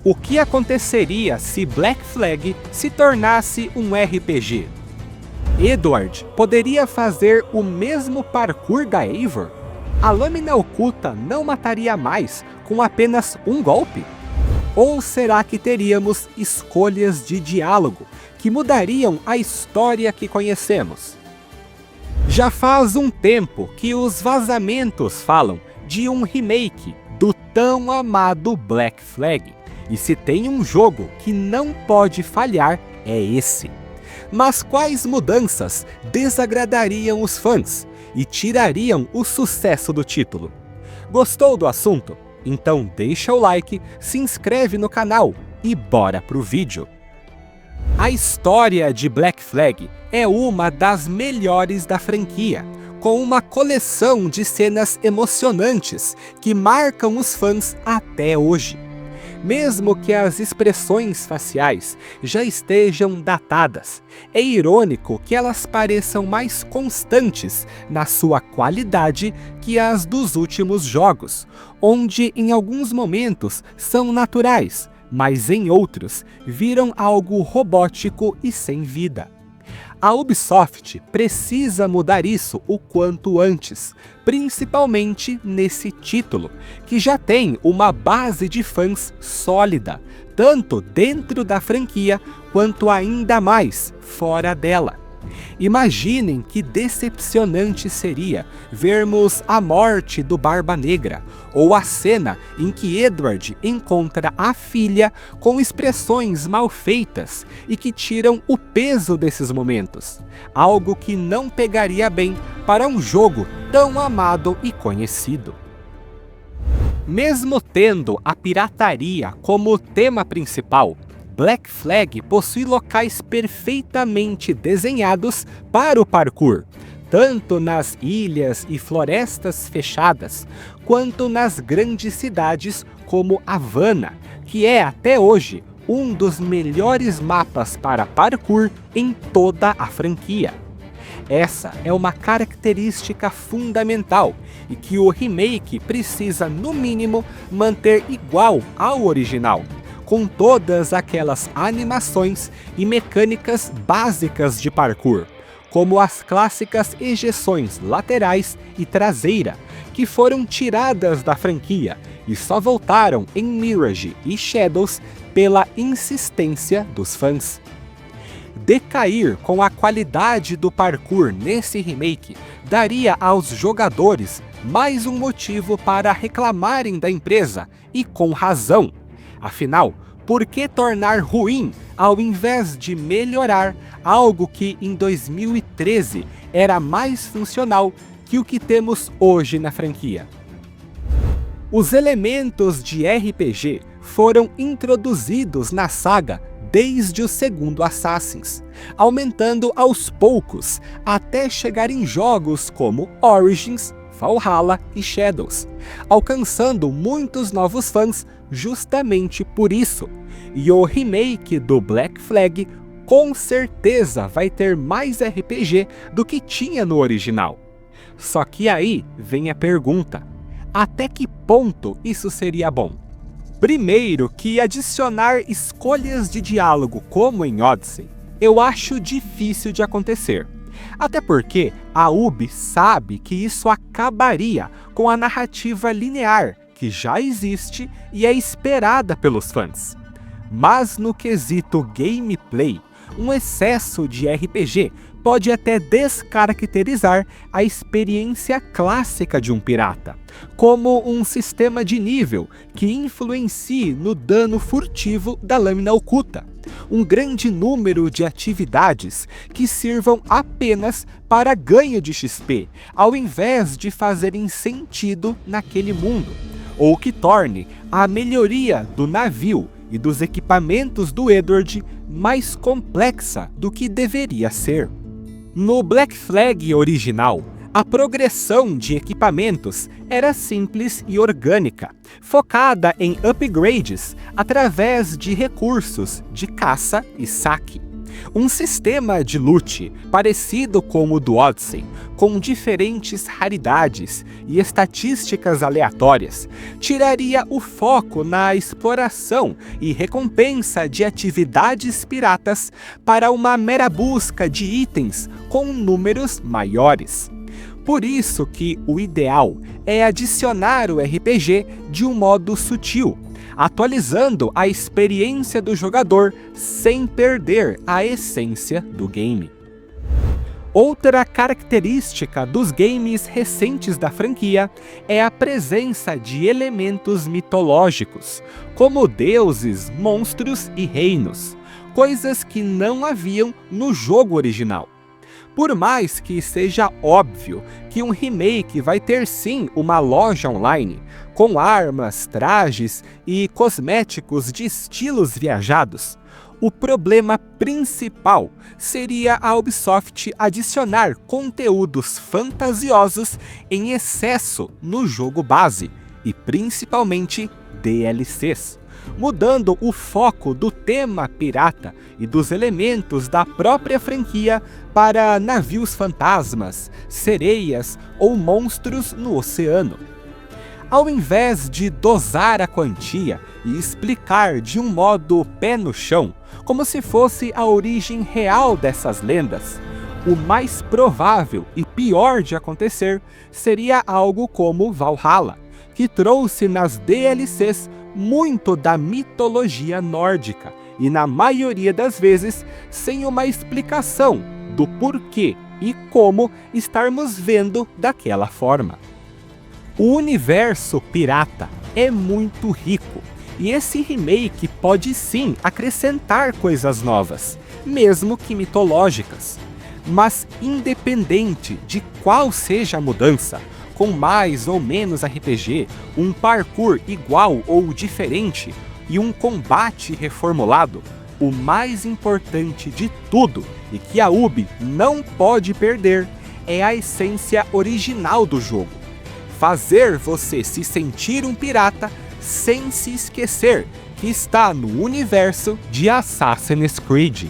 O que aconteceria se Black Flag se tornasse um RPG? Edward poderia fazer o mesmo parkour da Eivor? A lâmina oculta não mataria mais com apenas um golpe? Ou será que teríamos escolhas de diálogo que mudariam a história que conhecemos? Já faz um tempo que os vazamentos falam de um remake do tão amado Black Flag. E se tem um jogo que não pode falhar, é esse. Mas quais mudanças desagradariam os fãs e tirariam o sucesso do título? Gostou do assunto? Então deixa o like, se inscreve no canal e bora pro vídeo. A história de Black Flag é uma das melhores da franquia, com uma coleção de cenas emocionantes que marcam os fãs até hoje. Mesmo que as expressões faciais já estejam datadas, é irônico que elas pareçam mais constantes na sua qualidade que as dos últimos jogos, onde em alguns momentos são naturais, mas em outros viram algo robótico e sem vida. A Ubisoft precisa mudar isso o quanto antes, principalmente nesse título, que já tem uma base de fãs sólida, tanto dentro da franquia quanto ainda mais fora dela. Imaginem que decepcionante seria vermos a morte do Barba Negra, ou a cena em que Edward encontra a filha com expressões mal feitas e que tiram o peso desses momentos, algo que não pegaria bem para um jogo tão amado e conhecido. Mesmo tendo a pirataria como tema principal, Black Flag possui locais perfeitamente desenhados para o parkour, tanto nas ilhas e florestas fechadas, quanto nas grandes cidades como Havana, que é até hoje um dos melhores mapas para parkour em toda a franquia. Essa é uma característica fundamental e que o remake precisa, no mínimo, manter igual ao original, com todas aquelas animações e mecânicas básicas de parkour, como as clássicas ejeções laterais e traseira, que foram tiradas da franquia e só voltaram em Mirage e Shadows pela insistência dos fãs. Decair com a qualidade do parkour nesse remake daria aos jogadores mais um motivo para reclamarem da empresa, e com razão. Afinal, por que tornar ruim ao invés de melhorar algo que em 2013 era mais funcional que o que temos hoje na franquia? Os elementos de RPG foram introduzidos na saga desde o segundo Assassin's, aumentando aos poucos até chegar em jogos como Origins, Valhalla e Shadows, alcançando muitos novos fãs justamente por isso. E o remake do Black Flag com certeza vai ter mais RPG do que tinha no original. Só que aí vem a pergunta: até que ponto isso seria bom? Primeiro que adicionar escolhas de diálogo como em Odyssey, eu acho difícil de acontecer. Até porque a Ubi sabe que isso acabaria com a narrativa linear que já existe e é esperada pelos fãs. Mas no quesito gameplay, um excesso de RPG pode até descaracterizar a experiência clássica de um pirata, como um sistema de nível que influencie no dano furtivo da lâmina oculta, um grande número de atividades que sirvam apenas para ganho de XP, ao invés de fazerem sentido naquele mundo, ou que torne a melhoria do navio e dos equipamentos do Edward mais complexa do que deveria ser. No Black Flag original, a progressão de equipamentos era simples e orgânica, focada em upgrades através de recursos de caça e saque. Um sistema de loot parecido com o do Odyssey, com diferentes raridades e estatísticas aleatórias, tiraria o foco na exploração e recompensa de atividades piratas para uma mera busca de itens com números maiores. Por isso que o ideal é adicionar o RPG de um modo sutil, atualizando a experiência do jogador sem perder a essência do game. Outra característica dos games recentes da franquia é a presença de elementos mitológicos, como deuses, monstros e reinos, coisas que não haviam no jogo original. Por mais que seja óbvio que um remake vai ter sim uma loja online, com armas, trajes e cosméticos de estilos viajados, o problema principal seria a Ubisoft adicionar conteúdos fantasiosos em excesso no jogo base, e principalmente DLCs, mudando o foco do tema pirata e dos elementos da própria franquia para navios fantasmas, sereias ou monstros no oceano. Ao invés de dosar a quantia e explicar de um modo pé no chão, como se fosse a origem real dessas lendas, o mais provável e pior de acontecer seria algo como Valhalla, que trouxe nas DLCs muito da mitologia nórdica e, na maioria das vezes, sem uma explicação do porquê e como estarmos vendo daquela forma. O universo pirata é muito rico, e esse remake pode sim acrescentar coisas novas, mesmo que mitológicas. Mas independente de qual seja a mudança, com mais ou menos RPG, um parkour igual ou diferente e um combate reformulado, o mais importante de tudo e que a Ubi não pode perder é a essência original do jogo. Fazer você se sentir um pirata sem se esquecer que está no universo de Assassin's Creed.